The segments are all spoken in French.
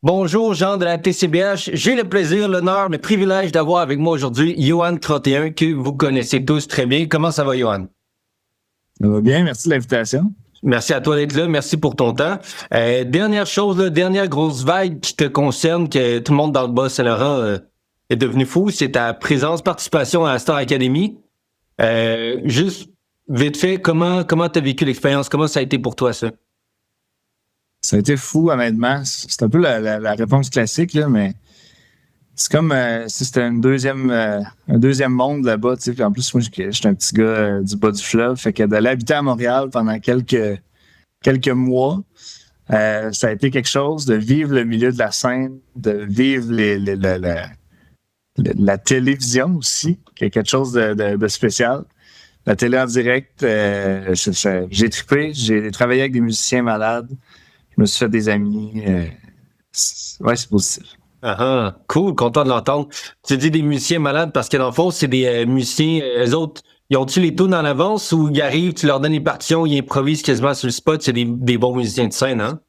Bonjour, Jean de la TCBH. J'ai le plaisir, l'honneur, le privilège d'avoir avec moi aujourd'hui Yohan 31, que vous connaissez tous très bien. Comment ça va, Yohan? Ça va bien, merci de l'invitation. Merci à toi d'être là. Merci pour ton temps. Dernière chose, dernière grosse vague qui te concerne, que tout le monde dans le Bas-Saint-Laurent est devenu fou, c'est ta participation à la Star Academy. Juste vite fait, comment t'as vécu l'expérience? Comment ça a été pour toi, ça? Ça a été fou, honnêtement. C'est un peu la réponse classique, là, mais c'est comme si c'était un deuxième monde là-bas. Tu sais. Puis en plus, moi, j'étais un petit gars du bas du fleuve. Fait que d'aller habiter à Montréal pendant quelques mois, ça a été quelque chose de vivre le milieu de la scène, de vivre la télévision aussi, qui est quelque chose de spécial. La télé en direct, j'ai trippé. J'ai travaillé avec des musiciens malades. Je me suis fait des amis. C'est positif. Cool, content de l'entendre. Tu dis des musiciens malades parce que dans le fond, c'est des musiciens, eux autres, ils ont-tu les tunes en avance ou ils arrivent, tu leur donnes les partitions, ils improvisent quasiment sur le spot, c'est des bons musiciens de scène, hein?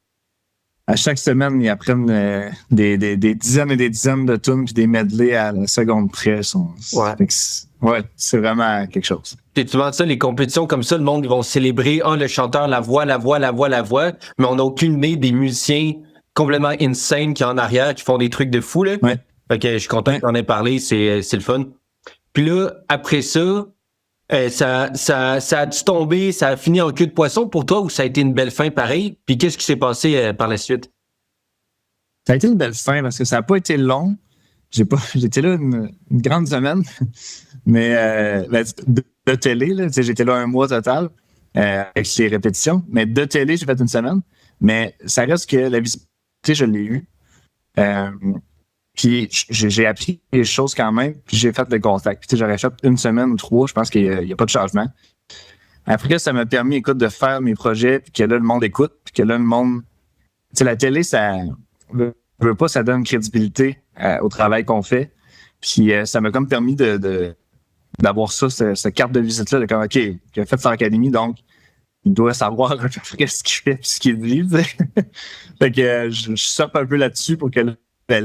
À chaque semaine, ils apprennent des dizaines et des dizaines de tunes puis des medleys à la seconde près. C'est vraiment quelque chose. Tu vois ça, les compétitions comme ça, le monde, ils vont célébrer, le chanteur, la voix, mais on n'a aucune idée des musiciens complètement insane qui en arrière, qui font des trucs de fou, là. Ouais. Fait que je suis content que t'en aies parlé, c'est le fun. Puis là, après ça, ça a-tu tombé, ça a fini en queue de poisson pour toi ou ça a été une belle fin pareil? Puis qu'est-ce qui s'est passé par la suite? Ça a été une belle fin parce que ça n'a pas été long. J'étais là une grande semaine, mais de télé, là, j'étais là un mois total avec ces répétitions. Mais de télé, j'ai fait une semaine. Mais ça reste que la visibilité, je l'ai eue. Puis j'ai appris des choses quand même, puis j'ai fait des contacts. Puis j'aurais fait une semaine ou 3, je pense qu'il n'y a pas de changement. Après, ça m'a permis, écoute, de faire mes projets, puis que là, le monde écoute, puis que là, le monde... Tu sais, la télé, ça veut pas, ça donne crédibilité au travail qu'on fait. Puis ça m'a comme permis d'avoir ça, cette carte de visite-là, de comme, OK, il a fait Star Academy, donc il doit savoir à peu près ce qu'il fait et ce qu'il dit. Fait que je surfe un peu là-dessus pour que là,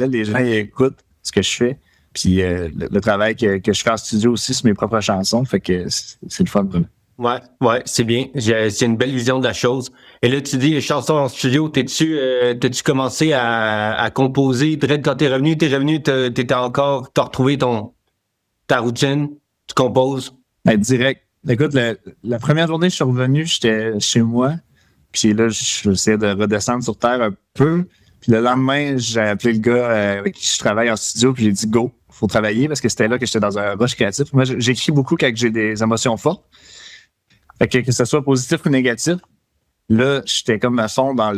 les gens écoutent ce que je fais. Puis le travail que je fais en studio aussi sur mes propres chansons. Fait que c'est le fun, vraiment. Ouais, c'est bien. C'est une belle vision de la chose. Et là, tu dis les chansons en studio, t'as-tu commencé à composer? Direct quand t'es revenu, t'as retrouvé ta routine, tu composes? Direct. Écoute, la première journée que je suis revenu, j'étais chez moi. Puis là, j'essayais de redescendre sur terre un peu. Puis le lendemain, j'ai appelé le gars avec qui je travaille en studio, puis j'ai dit « Go, faut travailler » parce que c'était là que j'étais dans un rush créatif. Moi, j'écris beaucoup quand j'ai des émotions fortes. Fait que ce soit positif ou négatif, là, j'étais comme à fond dans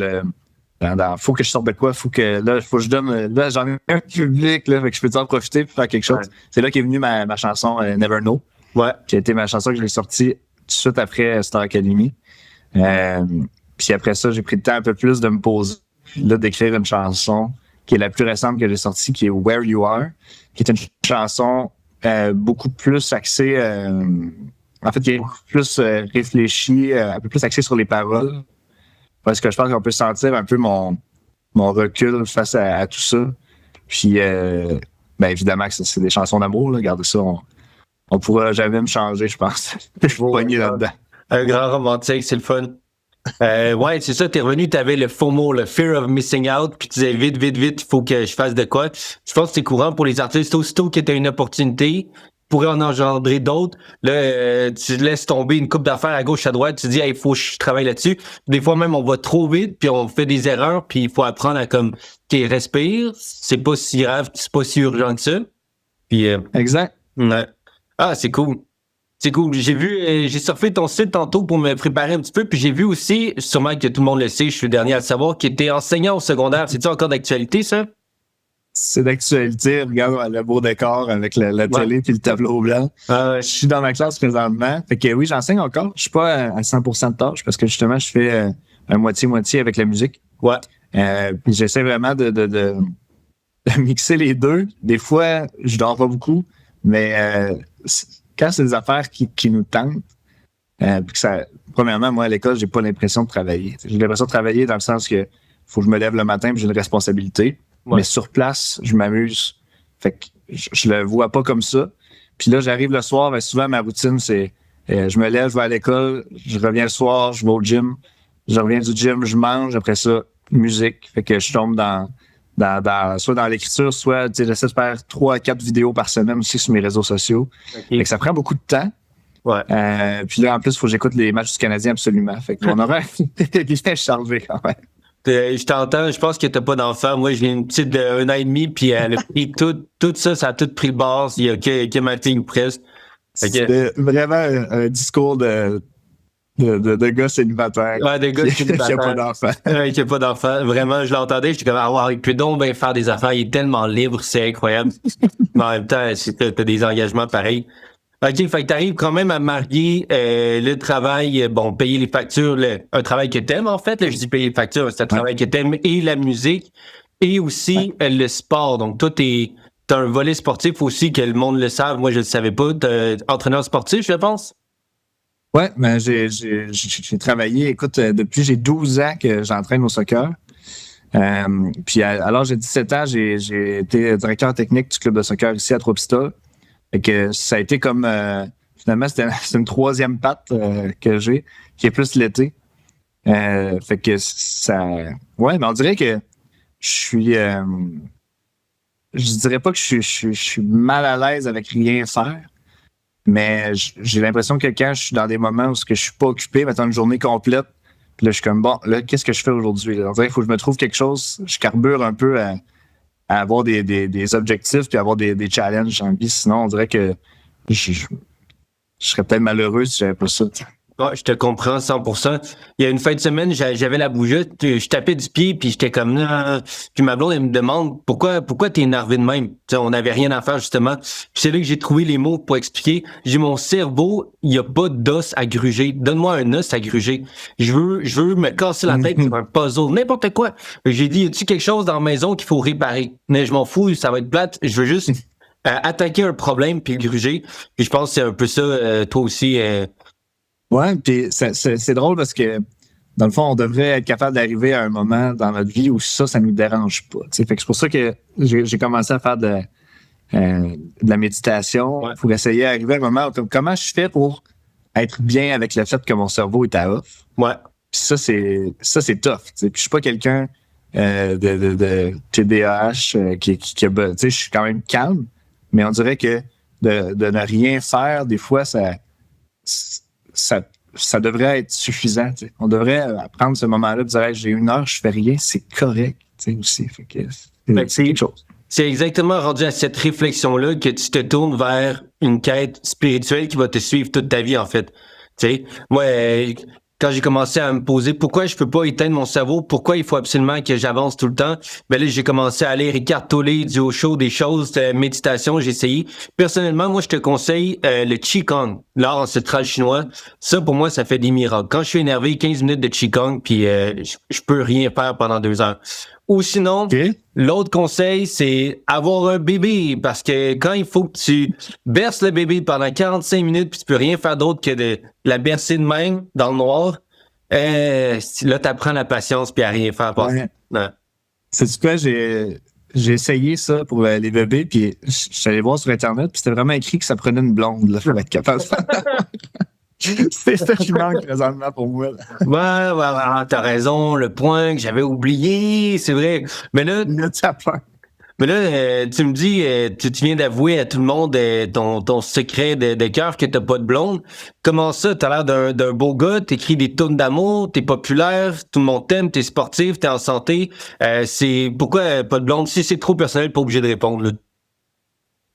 faut que je sorte de quoi, faut que je donne, là, j'en ai un public, là, fait que je peux en profiter pour faire quelque chose. Ouais. C'est là qu'est venue ma chanson Never Know. Ouais. Qui a été ma chanson que j'ai sortie tout de suite après Star Academy. Puis après ça, j'ai pris le temps un peu plus de me poser, là, d'écrire une chanson qui est la plus récente que j'ai sortie, qui est Where You Are, qui est une chanson beaucoup plus axée, en fait, qui est beaucoup plus réfléchie, un peu plus axée sur les paroles. Parce que je pense qu'on peut sentir un peu mon recul face à tout ça. Puis, évidemment que c'est des chansons d'amour, là. Regardez ça, on pourra jamais me changer, je pense. Je suis pogné là-dedans. Un grand romantique, c'est le fun. Ouais, c'est ça, t'es revenu, t'avais le FOMO, le Fear of Missing Out, puis tu disais vite, il faut que je fasse de quoi. Je pense que c'est courant pour les artistes, aussitôt que t'as une opportunité, pourrait en engendrer d'autres. Là, tu laisses tomber une coupe d'affaires à gauche, à droite, tu dis, il faut que je travaille là-dessus. Des fois même, on va trop vite, puis on fait des erreurs, puis il faut apprendre à comme, respire, c'est pas si grave, c'est pas si urgent que ça. Puis, exact. Ouais. Ah, c'est cool. C'est cool. J'ai surfé ton site tantôt pour me préparer un petit peu, puis j'ai vu aussi, sûrement que tout le monde le sait, je suis le dernier à le savoir, qui était enseignant au secondaire. C'est-tu encore d'actualité, ça? C'est d'actualité. Regarde le beau décor avec la télé puis le tableau blanc. Je suis dans ma classe présentement. Fait que oui, j'enseigne encore. Je suis pas à 100% de tâche parce que justement, je fais un moitié-moitié avec la musique. Ouais. Puis j'essaie vraiment de mixer les deux. Des fois, je dors pas beaucoup, mais quand c'est des affaires qui nous tentent, premièrement, moi, à l'école, j'ai pas l'impression de travailler. J'ai l'impression de travailler dans le sens que faut que je me lève le matin, puis j'ai une responsabilité. Ouais. Mais sur place, je m'amuse. Fait que je le vois pas comme ça. Puis là, j'arrive le soir, ben souvent ma routine, c'est je me lève, je vais à l'école, je reviens le soir, je vais au gym, je reviens du gym, je mange, après ça, musique. Fait que je tombe soit dans l'écriture, soit j'essaie de faire 3 à 4 vidéos par semaine aussi sur mes réseaux sociaux. Okay. Fait que ça prend beaucoup de temps. Ouais. Puis là, en plus, il faut que j'écoute les matchs du Canadien absolument. Fait que mon horaire est bien chargé quand même. Je t'entends, je pense que t'as pas d'enfant. Moi, j'ai une petite de 1 an et demi, puis elle a pris tout ça a tout pris le bord. Il y a que ma fille presque. C'était vraiment un discours de gars célibataire. Ouais, de gars célibataire. Qui a pas d'enfant. Ouais, qui a pas d'enfant. Vraiment, je l'entendais, j'étais comme, wow, il peut donc bien faire des affaires, il est tellement libre, c'est incroyable. Mais en même temps, t'as des engagements pareils. OK, fait que t'arrives quand même à marier le travail, payer les factures, un travail que t'aimes en fait. Là, je dis payer les factures, c'est un travail que t'aimes, et la musique, et aussi le sport. Donc toi, t'as un volet sportif aussi, que le monde le savent. Moi, je le savais pas. T'es entraîneur sportif, je pense? Ouais, mais j'ai travaillé, écoute, depuis j'ai 12 ans que j'entraîne au soccer. Puis à l'âge de 17 ans, j'ai été directeur technique du club de soccer ici à Trois-Pistoles. Fait que ça a été comme finalement c'est une 3e patte que j'ai, qui est plus l'été. Fait que ça. Ouais, mais on dirait que je suis. Je dirais pas que je suis mal à l'aise avec rien faire, mais j'ai l'impression que quand je suis dans des moments où je suis pas occupé, mettons une journée complète, puis là je suis comme bon, là qu'est-ce que je fais aujourd'hui? On dirait qu'il faut que je me trouve quelque chose. Je carbure un peu à avoir des objectifs puis avoir des challenges en vie. Sinon, on dirait que je serais peut-être malheureux si j'avais pas ça. Ouais, je te comprends 100%. Il y a une fin de semaine, j'avais la bougeotte, je tapais du pied, puis j'étais comme non. Puis ma blonde, elle me demande pourquoi t'es énervé de même. T'sais, on n'avait rien à faire justement. Puis c'est là que j'ai trouvé les mots pour expliquer. J'ai mon cerveau, il y a pas d'os à gruger. Donne-moi un os à gruger. Je veux me casser la tête sur un puzzle, n'importe quoi. J'ai dit, y a-tu quelque chose dans la maison qu'il faut réparer? Mais je m'en fous, ça va être plate. Je veux juste attaquer un problème puis le gruger. Puis je pense que c'est un peu ça, toi aussi. Ouais, puis c'est drôle parce que dans le fond, on devrait être capable d'arriver à un moment dans notre vie où ça nous dérange pas. Fait que c'est pour ça que j'ai commencé à faire de la méditation pour essayer d'arriver à un moment où comment je fais pour être bien avec le fait que mon cerveau est à off. Ouais. Puis ça c'est tough. Puis je suis pas quelqu'un de TDAH qui je suis quand même calme, mais on dirait que de ne rien faire, des fois, ça devrait être suffisant. T'sais. On devrait prendre ce moment-là et dire hey, j'ai 1 heure, je fais rien, c'est correct aussi. Fait que c'est quelque chose. C'est exactement rendu à cette réflexion-là que tu te tournes vers une quête spirituelle qui va te suivre toute ta vie, en fait. T'sais, moi, quand j'ai commencé à me poser pourquoi je peux pas éteindre mon cerveau, pourquoi il faut absolument que j'avance tout le temps, ben là, j'ai commencé à aller Eckhart Tolle, du Osho, des choses de méditation, j'ai essayé. Personnellement, moi, je te conseille le Qigong, l'art ancestral chinois. Ça, pour moi, ça fait des miracles. Quand je suis énervé, 15 minutes de Qigong, puis je peux rien faire pendant 2 heures. Ou sinon, l'autre conseil, c'est avoir un bébé, parce que quand il faut que tu berces le bébé pendant 45 minutes, puis tu peux rien faire d'autre que de la bercer de même, dans le noir, là, t'apprends la patience, puis à rien faire. Ouais. C'est quoi, j'ai essayé ça pour les bébés, puis je suis allé voir sur Internet, puis c'était vraiment écrit que ça prenait une blonde, là, pour être capable de faire. C'est ça qui manque présentement pour moi. Ouais, t'as raison, le point que j'avais oublié, c'est vrai. Mais là, tu me dis, tu viens d'avouer à tout le monde ton secret de cœur que t'as pas de blonde. Comment ça, t'as l'air d'un beau gars, t'écris des tunes d'amour, t'es populaire, tout le monde t'aime, t'es sportif, t'es en santé. C'est pourquoi pas de blonde? Si c'est trop personnel, pas obligé de répondre, là.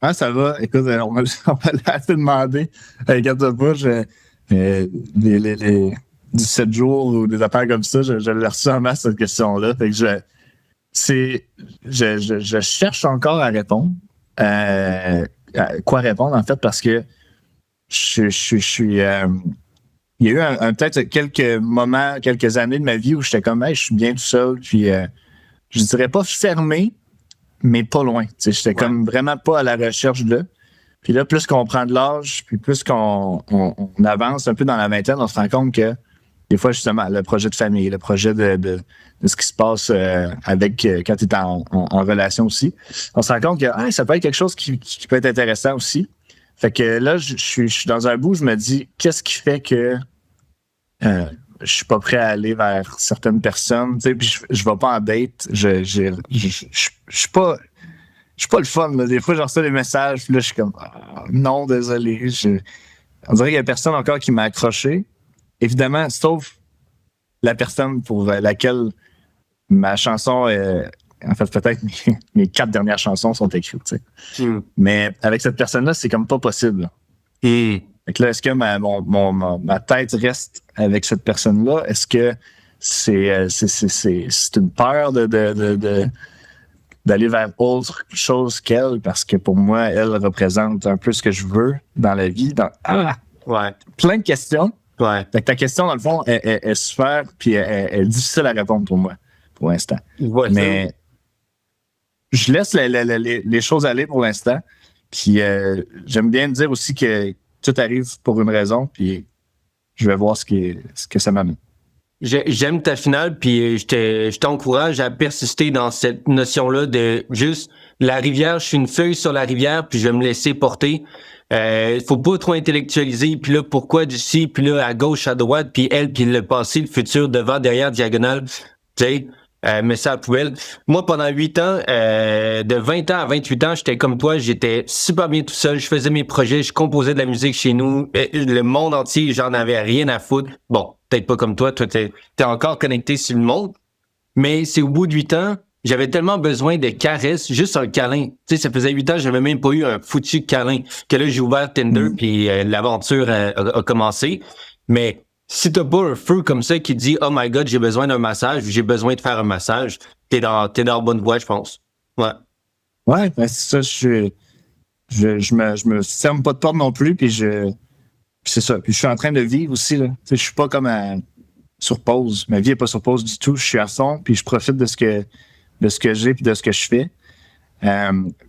Ah, ça va. Écoute, on va assez demander. Regarde pas, les 17 jours ou des affaires comme ça, je l'ai reçu en masse cette question-là. Fait que je cherche encore à répondre. Quoi répondre, en fait, parce que je suis. Il y a eu peut-être quelques moments, quelques années de ma vie où j'étais comme, hey, je suis bien tout seul. Puis, je dirais pas fermé, mais pas loin. J'étais comme vraiment pas à la recherche de. Puis là, plus qu'on prend de l'âge, puis plus qu'on avance un peu dans la vingtaine, on se rend compte que des fois, justement, le projet de famille, le projet de ce qui se passe avec quand tu es en relation aussi. On se rend compte que ça peut être quelque chose qui peut être intéressant aussi. Fait que là, je suis dans un bout, je me dis, qu'est-ce qui fait que je suis pas prêt à aller vers certaines personnes, tu sais, puis je vais pas en date. Je suis pas le fun, là. Des fois, j'en reçois des messages, puis là, je suis comme, non, désolé. On dirait qu'il y a personne encore qui m'a accroché. Évidemment, sauf la personne pour laquelle ma chanson, en fait, peut-être mes 4 dernières chansons sont écrites, tu sais. Mais avec cette personne-là, c'est comme pas possible. Fait que là, est-ce que ma tête reste avec cette personne-là? Est-ce que c'est une peur d'aller vers autre chose qu'elle? Parce que pour moi, elle représente un peu ce que je veux dans la vie. Plein de questions. Ouais. Fait que ta question, dans le fond, est super, puis elle est difficile à répondre pour moi, pour l'instant. Ouais, mais je laisse les choses aller pour l'instant. Puis j'aime bien dire aussi que tout arrive pour une raison, puis je vais voir ce que ça m'amène. J'aime ta finale, puis je t'encourage à persister dans cette notion-là de juste la rivière, je suis une feuille sur la rivière, puis je vais me laisser porter. Faut pas trop intellectualiser, puis là, pourquoi d'ici, puis là, à gauche, à droite, puis elle, puis le passé, le futur, devant, derrière, diagonale, tu sais, mets ça à la poubelle. Moi, pendant 8 ans, de 20 ans à 28 ans, j'étais comme toi, j'étais super bien tout seul, je faisais mes projets, je composais de la musique chez nous, le monde entier, j'en avais rien à foutre. Bon, peut-être pas comme toi t'es encore connecté sur le monde, mais c'est au bout de 8 ans, j'avais tellement besoin de caresses, juste un câlin. Tu sais, ça faisait 8 ans, j'avais même pas eu un foutu câlin. Que là, j'ai ouvert Tinder, puis l'aventure a commencé. Mais si t'as pas un feu comme ça qui dit « Oh my God, j'ai besoin d'un massage, j'ai besoin de faire un massage », t'es dans la bonne voie, je pense. Ouais. Ouais, ben c'est ça, je me ferme pas de porte non plus, puis c'est ça. Puis je suis en train de vivre aussi, là. Tu sais, je suis pas comme sur pause. Ma vie est pas sur pause du tout. Je suis à fond, puis je profite de ce que j'ai puis de ce que je fais.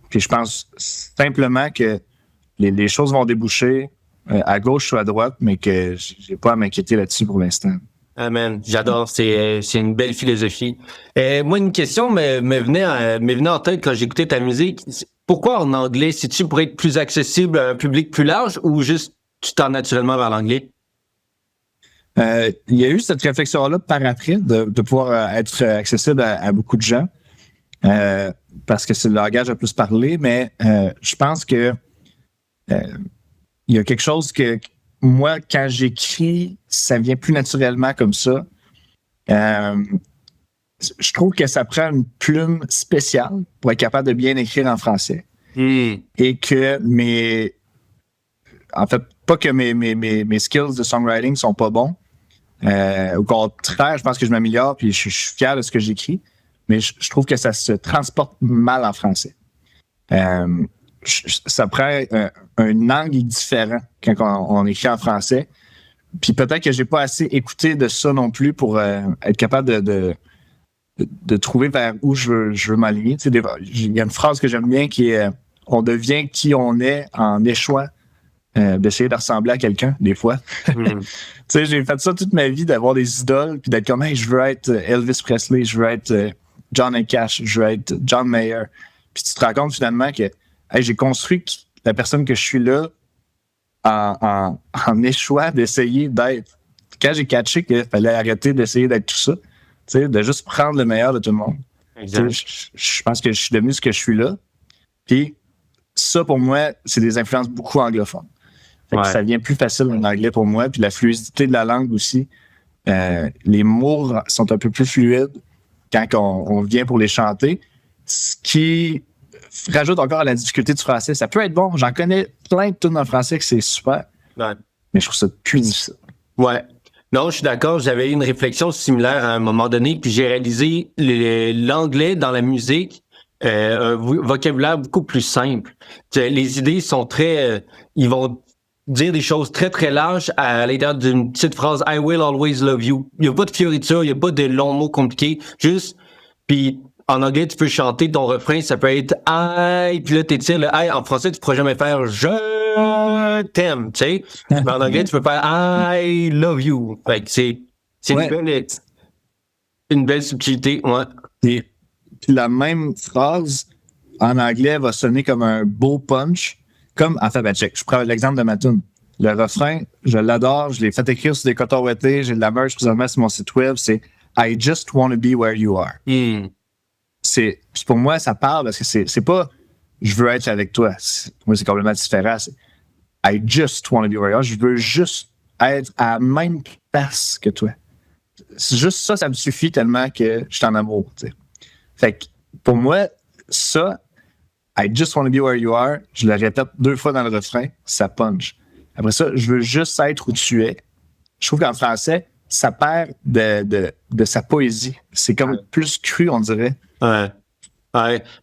Puis je pense simplement que les choses vont déboucher à gauche ou à droite, mais que j'ai pas à m'inquiéter là-dessus pour l'instant. Amen. J'adore. C'est une belle philosophie. Moi, une question me venait en tête quand j'écoutais ta musique. Pourquoi en anglais? C'est-tu pour être plus accessible à un public plus large ou juste tu tends naturellement vers l'anglais? Il y a eu cette réflexion-là par après de pouvoir être accessible à beaucoup de gens. Parce que c'est le langage le plus parlé, mais je pense que il y a quelque chose que moi, quand j'écris, ça vient plus naturellement comme ça. Je trouve que ça prend une plume spéciale pour être capable de bien écrire en français. Et que en fait, pas que mes skills de songwriting sont pas bons. Au contraire, je pense que je m'améliore puis je suis fier de ce que j'écris. Mais je trouve que ça se transporte mal en français. Ça prend un angle différent quand on écrit en français. Puis peut-être que j'ai pas assez écouté de ça non plus pour être capable de trouver vers où je veux m'aligner. Tu sais, il y a une phrase que j'aime bien qui est « On devient qui on est en échouant d'essayer de ressembler à quelqu'un, des fois. » Tu sais, j'ai fait ça toute ma vie, d'avoir des idoles, puis d'être comme hey, « je veux être Elvis Presley, je veux être John Cash, je veux être John Mayer. » Puis tu te rends compte finalement que hey, j'ai construit la personne que je suis là en échouant d'essayer d'être. Quand j'ai catché qu'il fallait arrêter d'essayer d'être tout ça, tu sais, de juste prendre le meilleur de tout le monde. Je pense que je suis devenu ce que je suis là. Puis ça, pour moi, c'est des influences beaucoup anglophones. Fait que ça devient plus facile en anglais pour moi. Puis la fluidité de la langue aussi. Les mots sont un peu plus fluides quand on vient pour les chanter. Ce qui rajoute encore à la difficulté du français. Ça peut être bon. J'en connais plein de tunes en français que c'est super. Ouais. Mais je trouve ça plus difficile. Ouais. Non, je suis d'accord. J'avais eu une réflexion similaire à un moment donné, puis j'ai réalisé l'anglais dans la musique, un vocabulaire beaucoup plus simple. Les idées sont très... ils vont dire des choses très, très larges à l'intérieur d'une petite phrase « I will always love you ». Il n'y a pas de fioriture, il n'y a pas de longs mots compliqués. Juste... Puis en anglais, tu peux chanter ton refrain, ça peut être « I », puis là, t'étires le « I ». En français, tu pourras jamais faire « je t'aime », tu sais. Mais en anglais, tu peux faire « I love you ». Fait que C'est Ouais. une belle subtilité, ouais. Puis la même phrase en anglais va sonner comme un beau punch. Comme, en fait, check. Je prends l'exemple de ma tune. Le refrain, je l'adore. Je l'ai fait écrire sur des cotons ouettés. J'ai de la merch présentement sur mon site web. C'est I just want to be where you are. Pour moi, ça parle parce que c'est pas je veux être avec toi. Moi, c'est complètement différent. C'est I just want to be where you are. Je veux juste être à la même place que toi. C'est juste ça, ça me suffit tellement que je suis en amour. T'sais. Fait que pour moi, ça, I just want to be where you are, je le répète 2 fois dans le refrain, ça punch. Après ça, je veux juste être où tu es. Je trouve qu'en français, ça perd de sa poésie. C'est comme plus cru, on dirait. Ouais.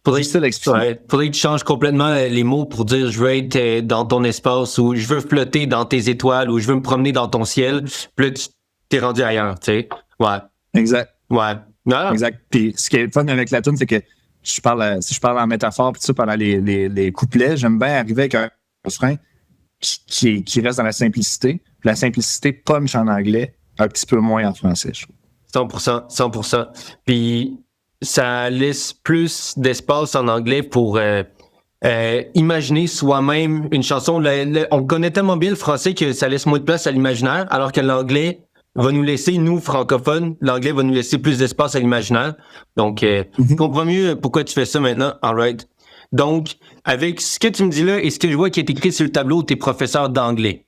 Faudrait que tu changes complètement les mots pour dire je veux être dans ton espace ou je veux flotter dans tes étoiles ou je veux me promener dans ton ciel. Puis là, tu t'es rendu ailleurs, tu sais. Ouais. Exact. Ouais. Non. Exact. Puis ce qui est fun avec la tune, c'est que si je parle en métaphore puis tout ça pendant les couplets, j'aime bien arriver avec un refrain qui reste dans la simplicité. Puis la simplicité punch en anglais, un petit peu moins en français, je trouve. 100%. Puis ça laisse plus d'espace en anglais pour imaginer soi-même une chanson. On connaît tellement bien le français que ça laisse moins de place à l'imaginaire, alors que l'anglais va nous laisser, nous, francophones, l'anglais va nous laisser plus d'espace à l'imaginaire. Donc, je comprends mieux pourquoi tu fais ça maintenant. All right. Donc, avec ce que tu me dis là et ce que je vois qui est écrit sur le tableau, t'es professeur d'anglais.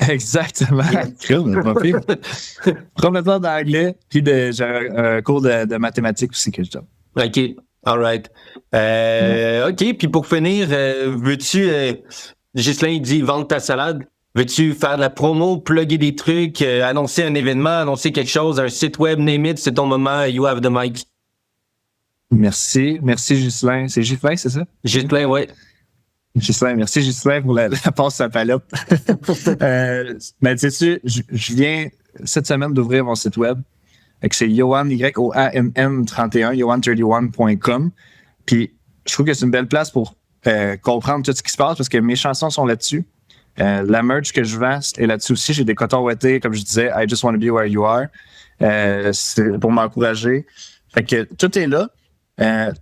Exactement. Complètement d'anglais, puis j'ai un cours de mathématiques aussi que je donne. OK. All right. OK. Puis pour finir, veux-tu... Ghislain, il dit « Vendre ta salade ». Veux-tu faire de la promo, plugger des trucs, annoncer un événement, annoncer quelque chose, un site web, name it, c'est ton moment, you have the mic. Merci Ghislain. C'est Ghislain, c'est ça? Ghislain, ouais. Ghislain, merci Ghislain pour la passe à palope. Mais tu sais, je viens cette semaine d'ouvrir mon site web. C'est Yoann, YOANN31, yoann31.com. Puis je trouve que c'est une belle place pour comprendre tout ce qui se passe parce que mes chansons sont là-dessus. La merch que je vends est là-dessus aussi. J'ai des cotons ouettés, comme je disais, I just want to be where you are. C'est pour m'encourager. Fait que tout est là.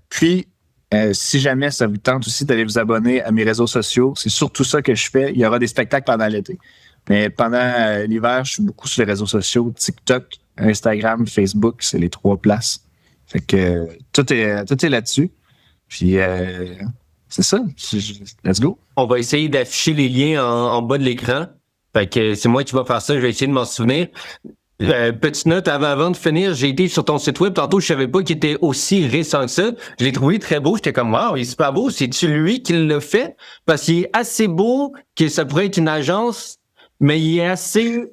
Puis, si jamais ça vous tente aussi d'aller vous abonner à mes réseaux sociaux, c'est surtout ça que je fais. Il y aura des spectacles pendant l'été. Mais pendant l'hiver, je suis beaucoup sur les réseaux sociaux. TikTok, Instagram, Facebook, c'est les 3 places. Fait que tout est là-dessus. Puis, c'est ça. Let's go. On va essayer d'afficher les liens en bas de l'écran. Fait que c'est moi qui vais faire ça. Je vais essayer de m'en souvenir. Petite note, avant de finir, j'ai été sur ton site web. Tantôt, je savais pas qu'il était aussi récent que ça. Je l'ai trouvé très beau. J'étais comme, wow, il est super beau. C'est-tu lui qui l'a fait? Parce qu'il est assez beau que ça pourrait être une agence, mais il est assez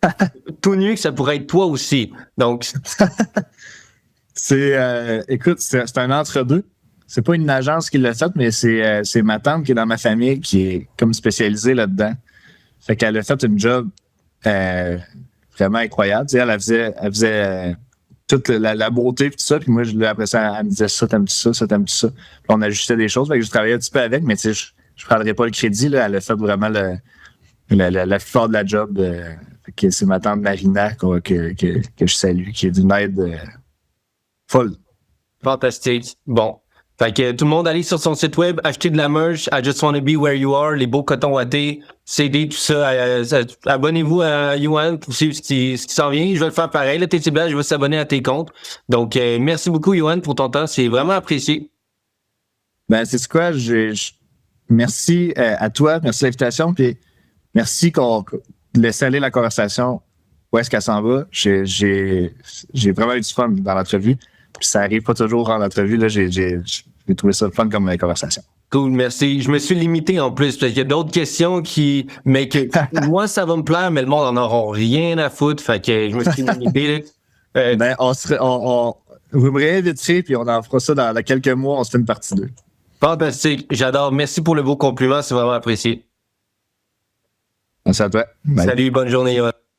tout nu que ça pourrait être toi aussi. Donc, écoute, c'est un entre-deux. C'est pas une agence qui l'a fait, mais c'est ma tante qui est dans ma famille qui est comme spécialisée là-dedans. Fait qu'elle a fait une job vraiment incroyable. Tu sais, elle faisait toute la beauté et tout ça. Puis moi, après ça, elle me disait ça, t'aimes-tu ça, ça, t'aimes-tu ça. Puis on ajustait des choses. Fait que je travaillais un petit peu avec, mais tu sais, je prendrais pas le crédit. Là. Elle a fait vraiment la plupart de la job. Fait que c'est ma tante Marina que je salue, qui est d'une aide folle. Fantastique. Bon. Fait que tout le monde allez sur son site web, acheter de la merch, I just wanna be where you are, les beaux cotons ouettés, CD, tout ça. Abonnez-vous à Yoann pour suivre ce qui s'en vient. Je vais le faire pareil. Le TT Black, je vais s'abonner à tes comptes. Donc, merci beaucoup, Yoann, pour ton temps. C'est vraiment apprécié. Ben, c'est quoi? Merci à toi, merci de l'invitation, puis merci qu'on laisse aller la conversation. Où est-ce qu'elle s'en va? J'ai vraiment eu du fun dans l'entrevue. Puis ça arrive pas toujours en entrevue. Là, j'ai trouvé ça fun comme conversation. Cool, merci. Je me suis limité en plus, parce qu'il y a d'autres questions mais que moi, ça va me plaire, mais le monde en aura rien à foutre. Fait que je me suis limité. Ben, vous me réinviterez, puis on en fera ça dans quelques mois, on se fait une partie 2. Fantastique. J'adore. Merci pour le beau compliment. C'est vraiment apprécié. Merci à toi. Bye. Salut, bonne journée, Yoann.